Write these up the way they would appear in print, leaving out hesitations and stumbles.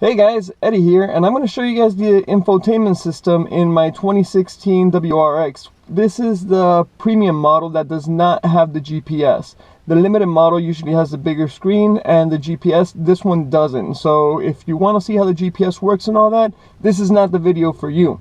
Hey guys, Eddie here, and I'm going to show you guys the infotainment system in my 2016 WRX. This is the premium model that does not have the GPS. The limited model usually has the bigger screen and the GPS. This one doesn't. So if you want to see how the GPS works and all that, this is not the video for you.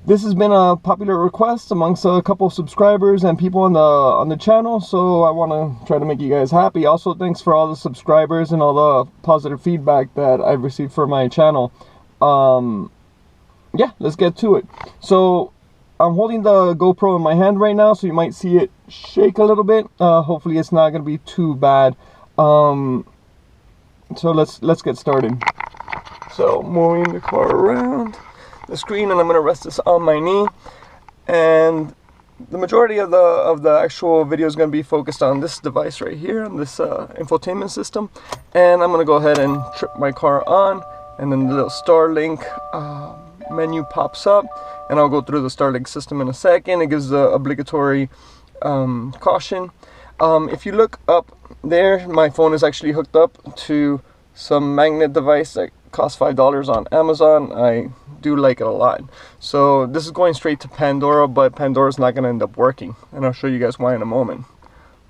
This has been a popular request amongst a couple of subscribers and people on the channel, so I want to try to make you guys happy. Also, thanks for all the subscribers and all the positive feedback that I've received for my channel. Yeah, let's get to it. So I'm holding the GoPro in my hand right now, so you might see it shake a little bit. Hopefully it's not going to be too bad. So let's get started. So moving the car around the screen, and I'm going to rest this on my knee, and the majority of the actual video is going to be focused on this device right here, on this infotainment system. And I'm going to go ahead and trip my car on, and then the little Starlink menu pops up, and I'll go through the Starlink system in a second. It gives the obligatory caution. If you look up there, my phone is actually hooked up to some magnet device that costs $5 on Amazon. I do like it a lot. So this is going straight to Pandora, but Pandora's not going to end up working, and I'll show you guys why in a moment.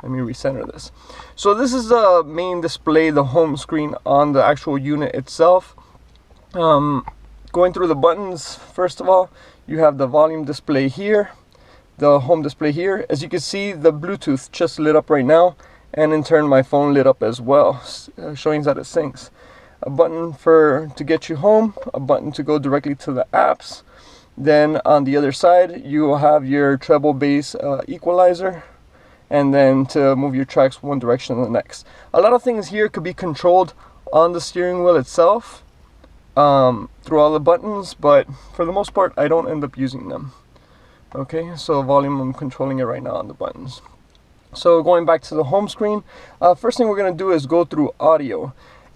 Let me recenter this. So this is the main display, the home screen on the actual unit itself. Going through the buttons, first of all, you have the volume display here, the home display here. As you can see, the Bluetooth just lit up right now, and in turn my phone lit up as well, showing that it syncs. A button to get you home, a button to go directly to the apps. Then on the other side you will have your treble bass equalizer, and then to move your tracks one direction to the next. A lot of things here could be controlled on the steering wheel itself through all the buttons, but for the most part I don't end up using them. Okay, so volume, I'm controlling it right now on the buttons. So going back to the home screen, first thing we're going to do is go through audio.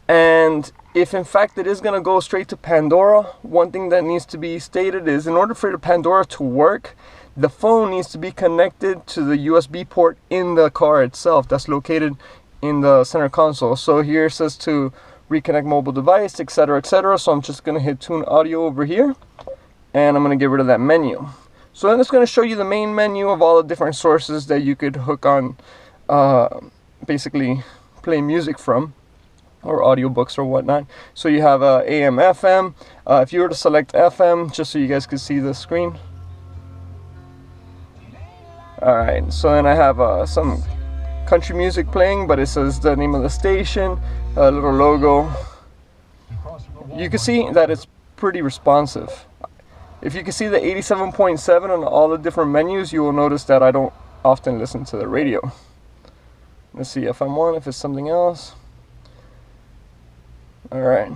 And if in fact it is going to go straight to Pandora, one thing that needs to be stated is, in order for the Pandora to work, the phone needs to be connected to the USB port in the car itself that's located in the center console. So here it says to reconnect mobile device, etc, etc. So I'm just going to hit tune audio over here, and I'm going to get rid of that menu. So then it's going to show you the main menu of all the different sources that you could hook on, basically play music from, or audiobooks or whatnot. So you have AM, FM. If you were to select FM, just so you guys could see the screen. Alright, so then I have some country music playing, but it says the name of the station, a little logo. You can see that it's pretty responsive. If you can see the 87.7 on all the different menus, you will notice that I don't often listen to the radio. Let's see if I'm on, if it's something else. Alright,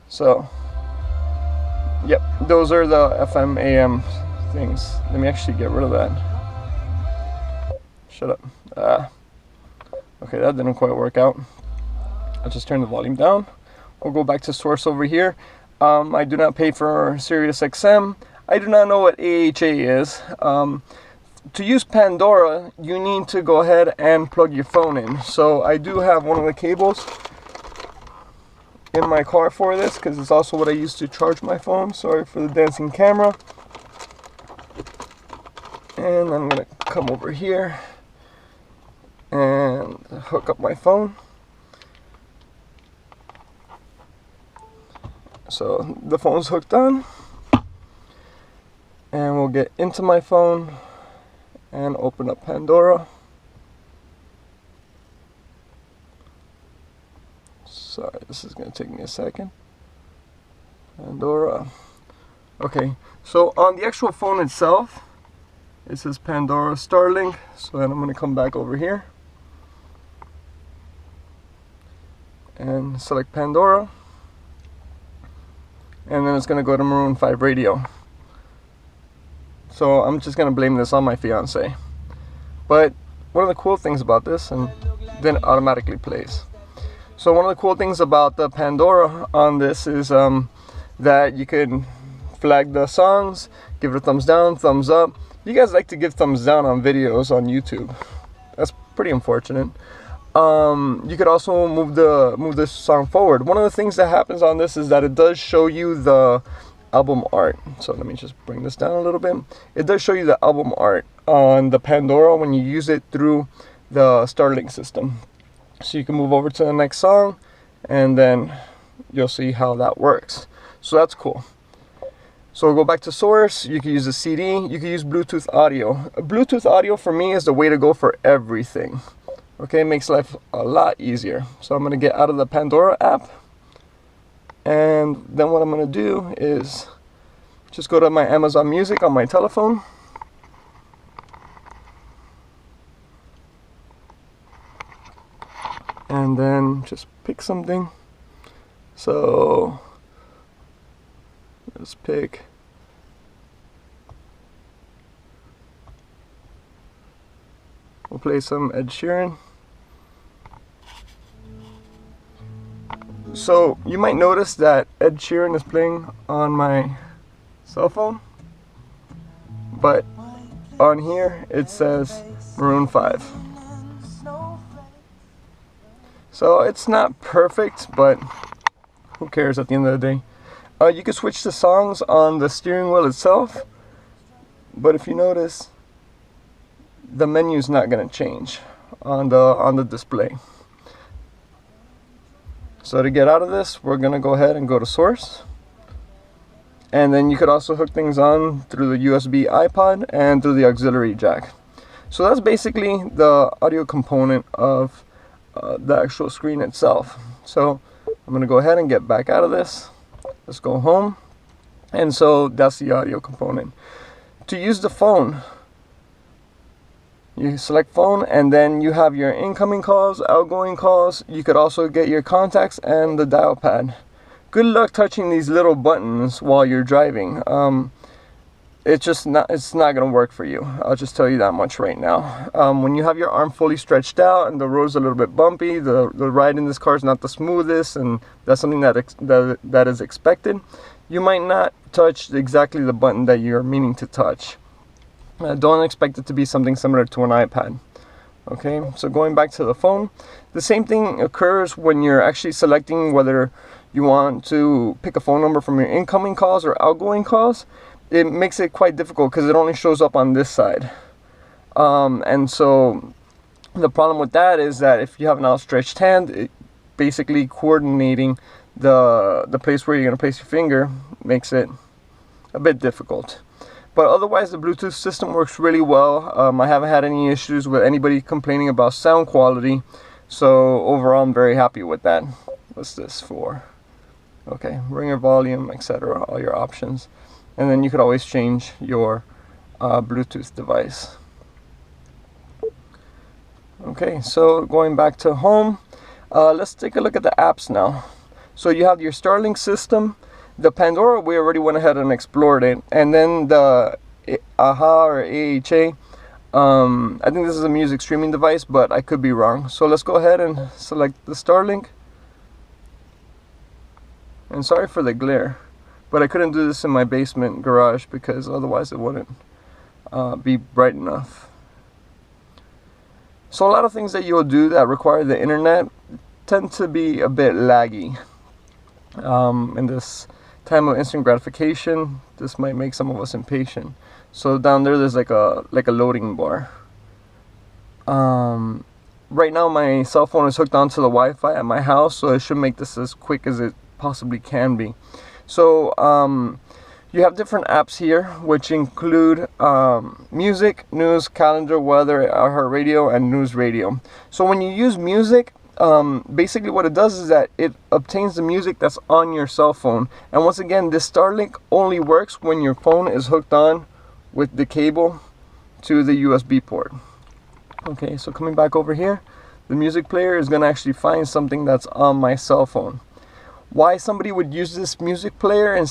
so yep, those are the FM AM things. Let me actually get rid of that. Shut up. Okay, that didn't quite work out. I'll just turn the volume down. We'll go back to source over here. I do not pay for Sirius XM. I do not know what AHA is. To use Pandora, you need to go ahead and plug your phone in. So I do have one of the cables in my car for this, because it's also what I use to charge my phone. Sorry for the dancing camera. And I'm gonna come over here and hook up my phone. So the phone's hooked on, and we'll get into my phone and open up Pandora. Sorry, this is going to take me a second. Pandora. Okay, so on the actual phone itself, it says Pandora Starlink. So then I'm going to come back over here and select Pandora. And then it's going to go to Maroon 5 radio. So I'm just going to blame this on my fiance. But one of the cool things about this, and then it automatically plays. So one of the cool things about the Pandora on this is that you can flag the songs, give it a thumbs down, thumbs up. You guys like to give thumbs down on videos on YouTube. That's pretty unfortunate. You could also move this song forward. One of the things that happens on this is that it does show you the album art. So let me just bring this down a little bit. It does show you the album art on the Pandora when you use it through the Starlink system. So you can move over to the next song, and then you'll see how that works. So that's cool. So we'll go back to source. You can use a CD. You can use Bluetooth audio. Bluetooth audio for me is the way to go for everything. Okay, it makes life a lot easier. So I'm going to get out of the Pandora app. And then what I'm going to do is just go to my Amazon Music on my telephone. And then just pick something. So let's pick we'll play some Ed Sheeran. So you might notice that Ed Sheeran is playing on my cell phone, but on here it says Maroon 5. So it's not perfect, but who cares at the end of the day. You can switch the songs on the steering wheel itself, but if you notice, the menu is not going to change on the display. So to get out of this, we're going to go ahead and go to source. And then you could also hook things on through the USB iPod and through the auxiliary jack. So that's basically the audio component of the actual screen itself. So I'm going to go ahead and get back out of this. Let's go home. And so that's the audio component. To use the phone, you select phone, and then you have your incoming calls, outgoing calls. You could also get your contacts and the dial pad. Good luck touching these little buttons while you're driving. It's not going to work for you. I'll just tell you that much right now. When you have your arm fully stretched out and the road's a little bit bumpy, the ride in this car is not the smoothest, and that's something that is expected. You might not touch exactly the button that you're meaning to touch. Don't expect it to be something similar to an iPad. Okay, so going back to the phone, the same thing occurs when you're actually selecting whether you want to pick a phone number from your incoming calls or outgoing calls. It makes it quite difficult because it only shows up on this side. And so the problem with that is that if you have an outstretched hand, basically coordinating the place where you're going to place your finger makes it a bit difficult. But otherwise, the Bluetooth system works really well. I haven't had any issues with anybody complaining about sound quality. So overall, I'm very happy with that. What's this for? Okay, ringer volume, etc. All your options. And then you could always change your Bluetooth device. Okay, so going back to home, let's take a look at the apps now. So you have your Starlink system. The Pandora, we already went ahead and explored it. And then the AHA or AHA, I think this is a music streaming device, but I could be wrong. So let's go ahead and select the Starlink. And sorry for the glare, but I couldn't do this in my basement garage because otherwise it wouldn't be bright enough. So a lot of things that you'll do that require the internet tend to be a bit laggy. In this time of instant gratification, this might make some of us impatient. So down there's like a loading bar. Right now my cell phone is hooked onto the Wi-Fi at my house, so it should make this as quick as it possibly can be. So you have different apps here, which include music, news, calendar, weather, iHeartRadio, and news radio. So when you use music, basically what it does is that it obtains the music that's on your cell phone. And once again, this Starlink only works when your phone is hooked on with the cable to the USB port. Okay, so coming back over here, the music player is going to actually find something that's on my cell phone. Why somebody would use this music player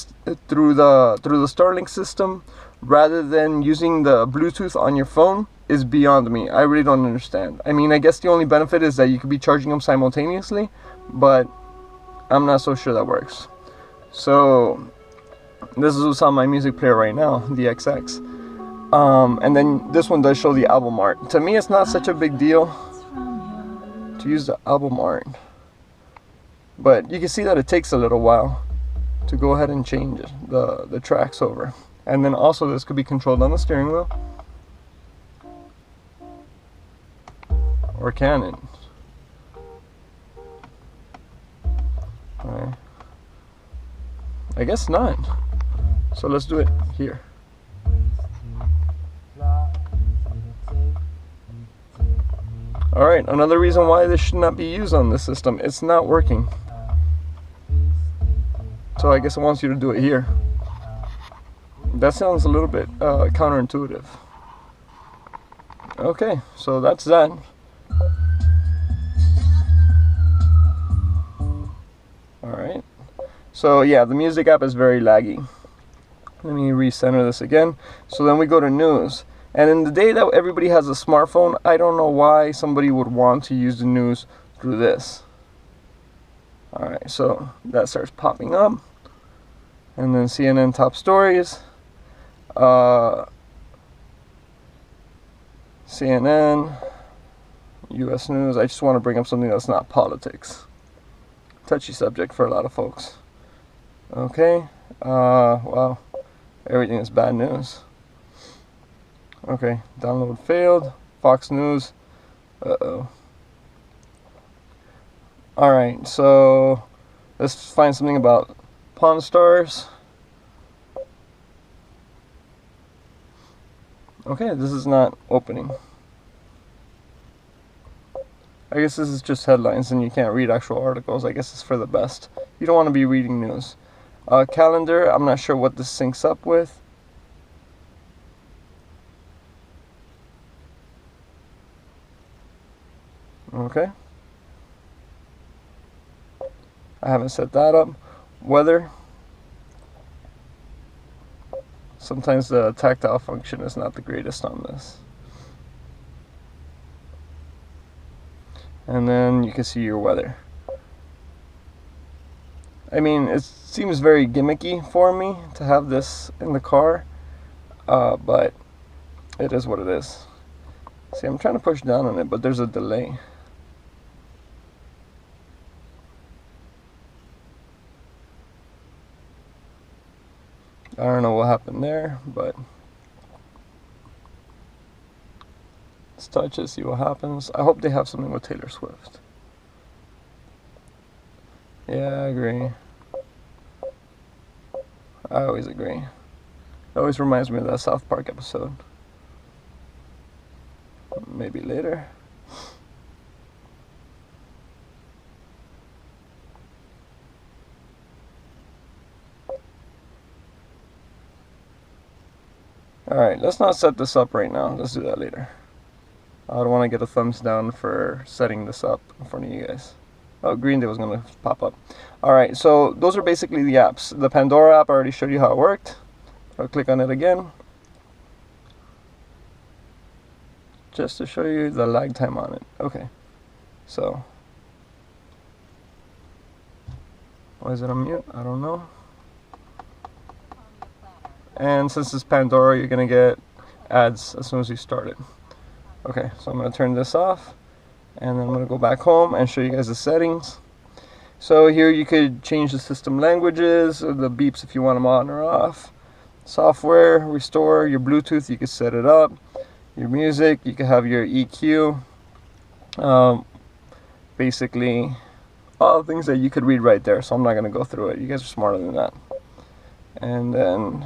through the Starlink system rather than using the Bluetooth on your phone is beyond me. I really don't understand. I mean, I guess the only benefit is that you could be charging them simultaneously, but I'm not so sure that works. So this is what's on my music player right now, the XX. And then this one does show the album art. To me, it's not such a big deal. to use the album art. But you can see that it takes a little while to go ahead and change the tracks over. And then also this could be controlled on the steering wheel. Or can it? Alright. I guess not. So let's do it here. Alright, another reason why this should not be used on this system. It's not working. So I guess it wants you to do it here. That sounds a little bit counterintuitive. Okay, so that's that. Alright. So yeah, the music app is very laggy. Let me recenter this again. So then we go to news. And in the day that everybody has a smartphone, I don't know why somebody would want to use the news through this. Alright, so that starts popping up. And then CNN top stories. CNN, US News. I just want to bring up something that's not politics. Touchy subject for a lot of folks. Okay. Wow. Everything is bad news. Okay. Download failed. Fox News. Uh-oh. Alright, so let's find something about Pawn Stars. Okay, this is not opening. I guess this is just headlines and you can't read actual articles. I guess it's for the best. You don't want to be reading news. Calendar, I'm not sure what this syncs up with. Okay. I haven't set that up. Weather. Sometimes the tactile function is not the greatest on this. And then you can see your weather. I mean, it seems very gimmicky for me to have this in the car, but it is what it is. See, I'm trying to push down on it, but there's a delay. I don't know what happened there, but let's touch it, see what happens. I hope they have something with Taylor Swift. Yeah, I agree. I always agree. It always reminds me of that South Park episode. Maybe later. Alright, let's not set this up right now. Let's do that later. I don't want to get a thumbs down for setting this up in front of you guys. Oh, Green Day was going to pop up. Alright, so those are basically the apps. The Pandora app, I already showed you how it worked. I'll click on it again. Just to show you the lag time on it. Okay, so. Why is it on mute? I don't know. And since it's Pandora, you're going to get ads as soon as you start it. Okay, so I'm going to turn this off. And then I'm going to go back home and show you guys the settings. So here you could change the system languages, or the beeps if you want them on or off. Software, restore, your Bluetooth, you can set it up. Your music, you can have your EQ. Basically, all the things that you could read right there. So I'm not going to go through it. You guys are smarter than that. And then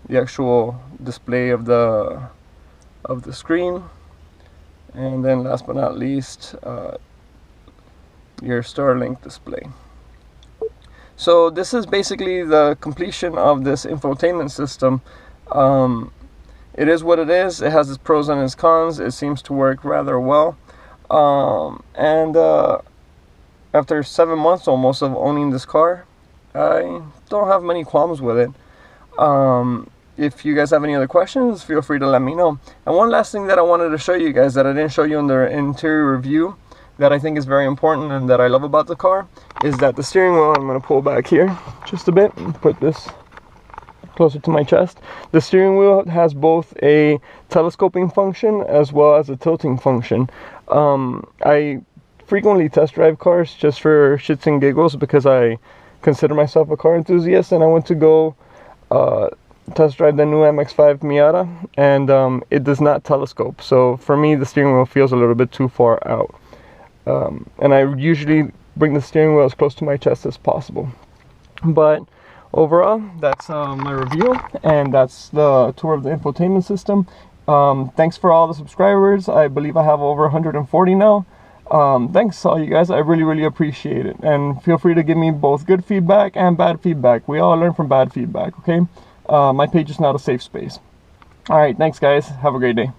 the actual display of the screen. And then last but not least, your Starlink display. So this is basically the completion of this infotainment system. It is what it is. It has its pros and its cons. It seems to work rather well. After 7 months almost of owning this car, I don't have many qualms with it. If you guys have any other questions, feel free to let me know. And one last thing that I wanted to show you guys that I didn't show you in the interior review that I think is very important and that I love about the car is that the steering wheel, I'm going to pull back here just a bit and put this closer to my chest. The steering wheel has both a telescoping function as well as a tilting function. I frequently test drive cars just for shits and giggles because I consider myself a car enthusiast, and I went to go test drive the new MX-5 Miata, and it does not telescope. So for me, the steering wheel feels a little bit too far out. And I usually bring the steering wheel as close to my chest as possible. But overall, that's my review, and that's the tour of the infotainment system. Thanks for all the subscribers. I believe I have over 140 now. Thanks all you guys. I really appreciate it. And feel free to give me both good feedback and bad feedback. We all learn from bad feedback, okay? My page is not a safe space. Alright, thanks guys. Have a great day.